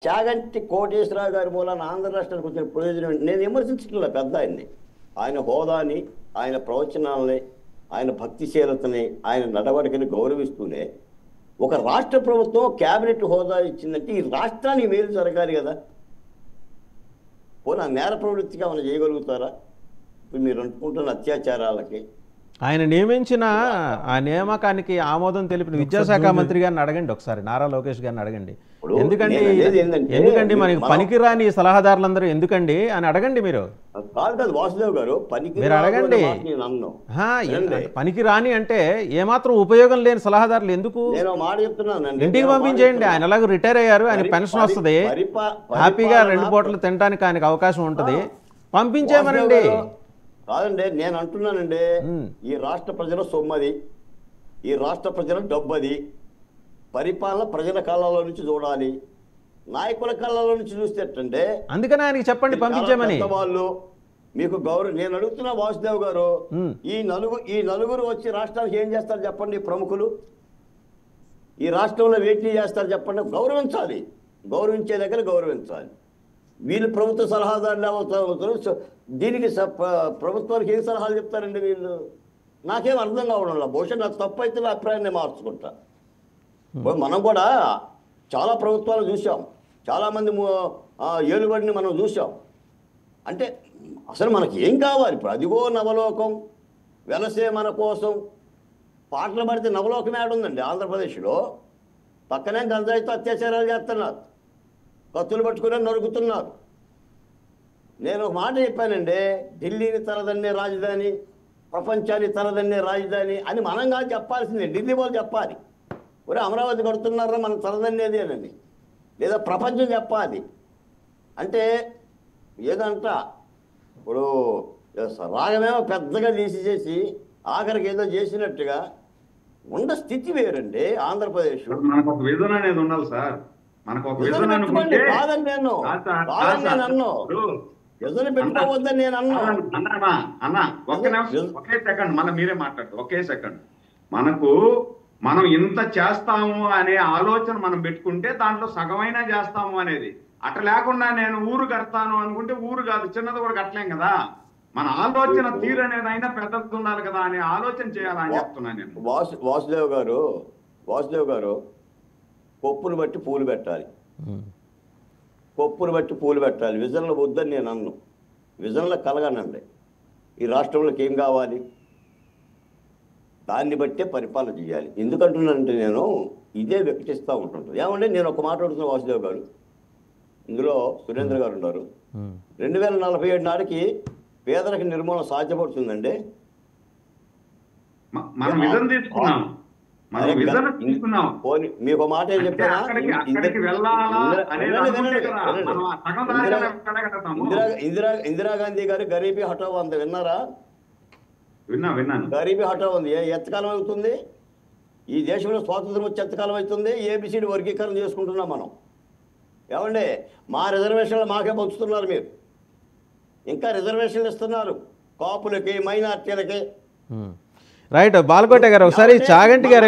చాగంటి కోటేశ్వరరావు గారి మూలాన ఆంధ్ర రాష్ట్రానికి వచ్చిన ప్రయోజనం నేను విమర్శించట్లేదు పెద్ద ఆయన్ని. ఆయన హోదాని, ఆయన ప్రవచనాలని, ఆయన భక్తిశీలతని, ఆయన నడవడికని గౌరవిస్తూనే ఒక రాష్ట్ర ప్రభుత్వం క్యాబినెట్ హోదా ఇచ్చిందంటే ఈ రాష్ట్రానికి మేలు జరగాలి కదా. పోనీ నేర ప్రవృత్తిగా మనం చేయగలుగుతారా? ఇప్పుడు మీరు అనుకుంటున్న అత్యాచారాలకి ఆయన నియమించిన ఆ నియామకానికి ఆమోదం తెలిపిన విద్యాశాఖ మంత్రి గారిని అడగండి, ఒకసారి నారా లోకేష్ గారిని అడగండి. ఎందుకండి మనకి పనికిరాని సలహాదారులందరూ ఎందుకండి అని అడగండి. మీరు కాదు వాసుదేవ్ గారు, మీరు అడగండి. పనికిరాని అంటే ఏమాత్రం ఉపయోగం లేని సలహాదారులు ఎందుకు? నేను మాట చెప్తున్నాను, ఇంటికి పంపించేయండి. ఆయన ఎలాగో రిటైర్ అయ్యారు, ఆయన పెన్షన్ వస్తుంది, హ్యాపీగా 2 పూటలు తినడానికి ఆయనకు అవకాశం ఉంటుంది, పంపించేమనండి. కాదండి, నేను అంటున్నానండి, ఈ రాష్ట్ర ప్రజల సొమ్మది, ఈ రాష్ట్ర ప్రజల డబ్బది. పరిపాలన ప్రజల కళ్ళలో నుంచి చూడాలి, నాయకుల కళ్ళలో నుంచి చూస్తేటంటే. అందుకని ఆయనకి చెప్పండి పంపించేమని. వాళ్ళు మీకు గౌరవం. నేను అడుగుతున్నా వాసుదేవ్ గారు, ఈ నలుగురు వచ్చి రాష్ట్రానికి ఏం చేస్తారు చెప్పండి? ప్రముఖులు ఈ రాష్ట్రంలో వేటి చేస్తారు చెప్పండి? గౌరవించాలి, గౌరవించే దగ్గర గౌరవించాలి. వీళ్ళు ప్రభుత్వ సలహాదారులు అవుతారు. దీనికి ప్రభుత్వానికి ఏం సలహాలు చెప్తారండి వీళ్ళు? నాకేం అర్థం కావడం లేదు. బహుశా నాకు తప్పు అయితే నా అభిప్రాయాన్ని మార్చుకుంటా. మనం కూడా చాలా ప్రభుత్వాలు చూసాం, చాలామంది ఏలుబడిని మనం చూసాం. అంటే అసలు మనకి ఏం కావాలి? ఇప్పుడు అదిగో నవలోకం వెలసే మన కోసం పాటలు పడితే నవలోకం ఏడుందండి ఆంధ్రప్రదేశ్లో. పక్కనే గంజాయితో అత్యాచారాలు చేస్తున్నారు, కత్తులు పట్టుకుని నరుకుతున్నారు. నేను ఒక మాట చెప్పానండి, ఢిల్లీని తరదన్నే రాజధాని, ప్రపంచాన్ని తరదన్నే రాజధాని అని మనం కాదు చెప్పాల్సిందే, ఢిల్లీ వాళ్ళు చెప్పాలి. ఒరే అమరావతి కడుతున్నారా మనం తరదన్నేది అని, లేదా ప్రపంచం చెప్పాలి. అంటే ఏదంట ఇప్పుడు రాగమేమో పెద్దగా తీసేసి ఆఖరికి ఏదో చేసినట్టుగా ఉన్న స్థితి వేరండి ఆంధ్రప్రదేశ్. మనకు ఒక విజన్ అనేది ఉండాలి సార్. మనకు ఒక విజన్ అనుకుంటే కాదని నేను అన్ను, విజన్ పెట్టుకోవద్దని నేను అన్నా ఒకే సెకండ్, మళ్ళీ మీరే మాట్లాడతారు. ఒకే సెకండ్. మనం ఇంత చేస్తాము అనే ఆలోచన మనం పెట్టుకుంటే దాంట్లో సగమైనా చేస్తాము అనేది. అట్లా లేకుండా నేను ఊరు కడతాను అనుకుంటే ఊరు కాదు, చిన్నది కూడా కట్టలేం కదా. మన ఆలోచన తీరు అనేది అయినా పెద్దది ఉండాలి కదా అనే ఆలోచన చేయాలని చెప్తున్నాను నేను. వాసుదేవ్ గారు పప్పును బట్టి పూలు పెట్టాలి, పప్పును బట్టి పూలు పెట్టాలి. విజన్లో వద్దని నేను అన్ను, విజన్లో కలగానండి. ఈ రాష్ట్రంలోకి ఏం కావాలి దాన్ని బట్టే పరిపాలన చేయాలి. ఎందుకంటున్నానంటే నేను ఇదే వికటిస్తూ ఉంటుంటాను. ఏమంటే నేను ఒక మాట అడుగుతున్నా వాసుదేవ్ గారు, ఇందులో సురేంద్ర గారు ఉన్నారు. 2047 నాటికి పేదరిక నిర్మూలన సాధ్యపడుతుందండి. మీకు మాట ఏం చెప్పారా? ఇందిరాగాంధీ గారు గరీబీ హఠావో అంత విన్నారా? విన్నాను. గరీబీ హఠావో ఉంది. ఎంతకాలం అవుతుంది? ఈ దేశంలో స్వాతంత్రం వచ్చి ఎంతకాలం అవుతుంది? ఏబిసిడి వర్గీకరణ చేసుకుంటున్నాం మనం. ఏమండి మా రిజర్వేషన్లు మాకే పంచుతున్నారు మీరు, ఇంకా రిజర్వేషన్లు ఇస్తున్నారు కాపులకి, మైనార్టీలకి. రైట్. బాలకోట గారు ఒకసారి చాగంటి గారు